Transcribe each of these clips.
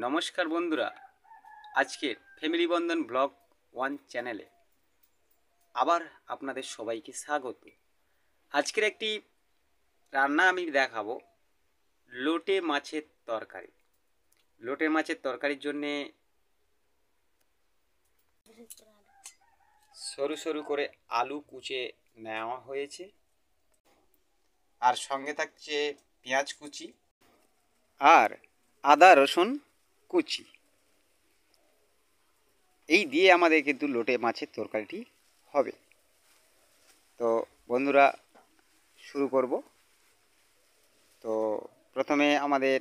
নমস্কার বন্ধুরা, আজকের ফ্যামিলি বন্ধন ব্লগ 1 চ্যানেলে আবার আপনাদের সবাইকে স্বাগত। আজকের একটি রান্না আমি দেখাবো লোটে মাছের তরকারি। লোটে মাছের তরকারির জন্যে সরু সরু করে আলু কুচে নেওয়া হয়েছে, আর সঙ্গে থাকছে পেঁয়াজ কুচি আর আদা রসুন কুচি। এই দিয়ে আমাদের কিন্তু লোটে মাছের তরকারিটি হবে। তো বন্ধুরা, শুরু করব। তো প্রথমে আমাদের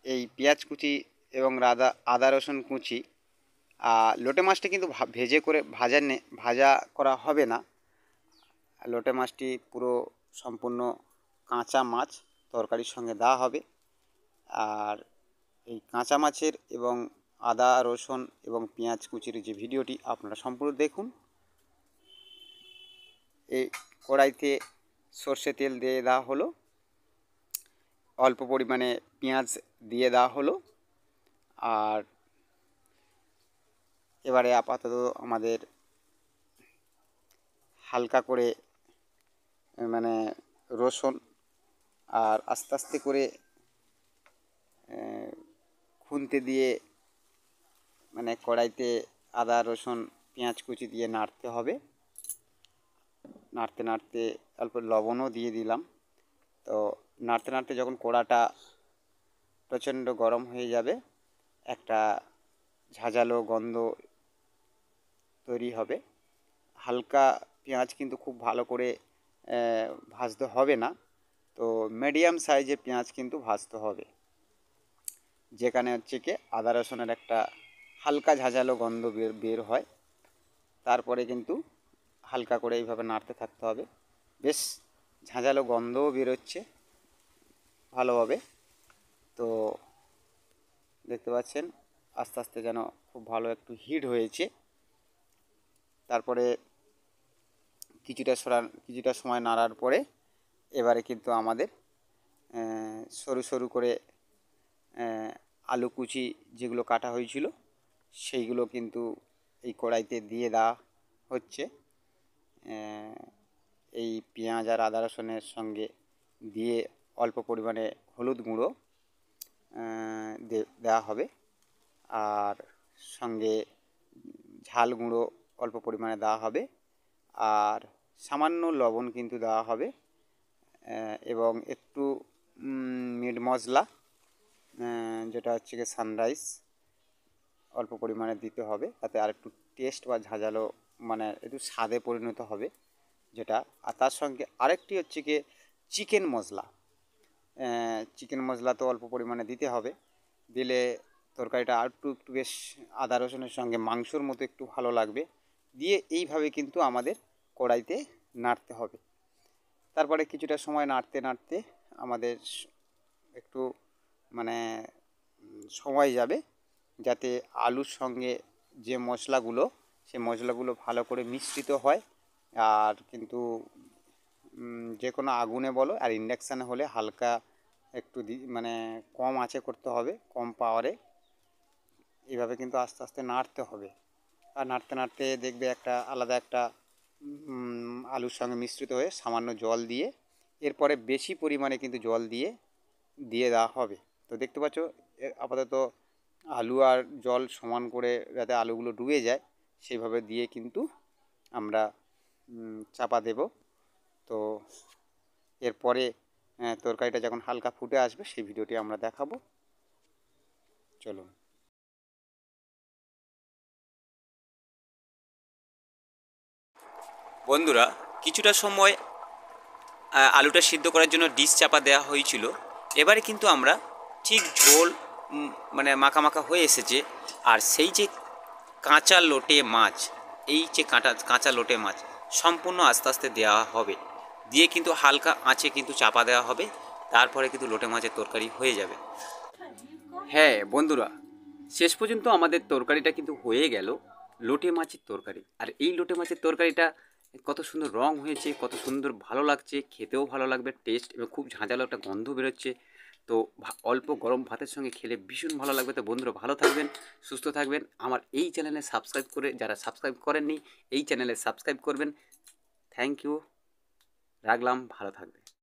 এই পেঁয়াজ কুচি এবং আদা রসুন কুচি, লোটে মাছটি কিন্তু ভাজা করা হবে না। লোটে মাছটি পুরো সম্পূর্ণ কাঁচা মাছ তরকারির সঙ্গে দেওয়া হবে। আর এই কাঁচা মাছের এবং আদা রসুন এবং পেঁয়াজ কুচির যে ভিডিওটি আপনারা সম্পূর্ণ দেখুন। এই কড়াইতে সর্ষে তেল দিয়ে দেওয়া হলো, অল্প পরিমাণে পেঁয়াজ দিয়ে দেওয়া হলো। আর এবারে আপাতত আমাদের হালকা করে রসুন আর আস্তে আস্তে করে খুন্তি দিয়ে কড়াইতে আদা রসুন পেঁয়াজ কুচি দিয়ে নাড়তে হবে। নাড়তে নাড়তে অল্প লবণও দিয়ে দিলাম। তো নাড়তে নাড়তে যখন কড়াটা প্রচণ্ড গরম হয়ে যাবে, একটা ঝাঁঝালো গন্ধ তৈরি হবে। হালকা পেঁয়াজ কিন্তু খুব ভালো করে ভাজতে হবে না, তো মিডিয়াম সাইজের পেঁয়াজ কিন্তু ভাজতে হবে, যেখানে হচ্ছে কি আদা রসুনের একটা হালকা ঝাঁঝালো গন্ধ বের হয়। তারপরে কিন্তু হালকা করে এইভাবে নাড়তে থাকতে হবে। বেশ ঝাঁঝালো গন্ধও বেরোচ্ছে ভালোভাবে। তো দেখতে পাচ্ছেন আস্তে আস্তে যেন খুব ভালো একটু হিট হয়েছে। তারপরে কিছুটা সময় নাড়ার পরে এবারে কিন্তু আমাদের সরু সরু করে আলু কুচি যেগুলো কাটা হয়েছিল সেইগুলো কিন্তু এই কড়াইতে দিয়ে দেওয়া হচ্ছে। এই পেঁয়াজ আর আদা রসুনের সঙ্গে দিয়ে অল্প পরিমাণে হলুদ গুঁড়ো দেওয়া হবে, আর সঙ্গে ঝাল গুঁড়ো অল্প পরিমাণে দেওয়া হবে, আর সামান্য লবণ কিন্তু দেওয়া হবে, এবং একটু মিট মশলা যেটা হচ্ছে কি সানরাইজ অল্প পরিমাণে দিতে হবে, তাতে আর একটু টেস্ট বা ঝাঁঝালো একটু স্বাদে পরিণত হবে যেটা। আর তার সঙ্গে আরেকটি হচ্ছে কি চিকেন মশলা তো অল্প পরিমাণে দিতে হবে। দিলে তরকারিটা আর একটু বেশ আদা রসুনের সঙ্গে মাংসর মতো একটু ভালো লাগবে। দিয়ে এইভাবে কিন্তু আমাদের কড়াইতে নাড়তে হবে। তারপরে কিছুটা সময় নাড়তে নাড়তে আমাদের একটু সময় যাবে, যাতে আলুর সঙ্গে যে মশলাগুলো সেই মশলাগুলো ভালো করে মিশ্রিত হয়। আর কিন্তু যে কোনো আগুনে বলো আর ইন্ডাকশানে হলে হালকা একটু কম আঁচে করতে হবে, কম পাওয়ারে। এইভাবে কিন্তু আস্তে আস্তে নাড়তে হবে। আর নাড়তে নাড়তে দেখবে একটা আলাদা একটা আলুর সঙ্গে মিশ্রিত হয়ে সামান্য জল দিয়ে এরপরে বেশি পরিমাণে কিন্তু জল দিয়ে দেওয়া হবে। তো দেখতে পাচ্ছ আপাতত আলু আর জল সমান করে যাতে আলুগুলো ডুবে যায় সেইভাবে দিয়ে কিন্তু আমরা চাপা দেব। তো এরপরে তরকারিটা যখন হালকা ফুটে আসবে সেই ভিডিওটি আমরা দেখাবো। চলুন। বন্ধুরা, কিছুটা সময় আলুটা সিদ্ধ করার জন্য ডিশ চাপা দেওয়া হয়েছিল। এবারে কিন্তু আমরা ঠিক ঝোল মাখা মাখা হয়ে এসেছে। আর সেই যে কাঁচা লোটে মাছ, কাঁচা লোটে মাছ সম্পূর্ণ আস্তে আস্তে দেওয়া হবে, দিয়ে কিন্তু হালকা আঁচে কিন্তু চাপা দেওয়া হবে। তারপরে কিন্তু লোটে মাছের তরকারি হয়ে যাবে। হ্যাঁ বন্ধুরা, শেষ পর্যন্ত আমাদের তরকারিটা কিন্তু হয়ে গেল লোটে মাছের তরকারি। আর এই লোটে মাছের তরকারিটা কত সুন্দর রং হয়েছে, কত সুন্দর ভালো লাগছে, খেতেও ভালো লাগবে টেস্ট, এবং খুব ঝাঁঝালো একটা গন্ধ বেরোচ্ছে। তো অল্প গরম ভাতের সঙ্গে খেলে ভীষণ ভালো লাগবে। তো বন্ধুরা ভালো থাকবেন, সুস্থ থাকবেন। আমার এই চ্যানেলে সাবস্ক্রাইব করে, যারা সাবস্ক্রাইব করেননি এই চ্যানেলে সাবস্ক্রাইব করবেন। থ্যাংক ইউ, রাখলাম, ভালো থাকবেন।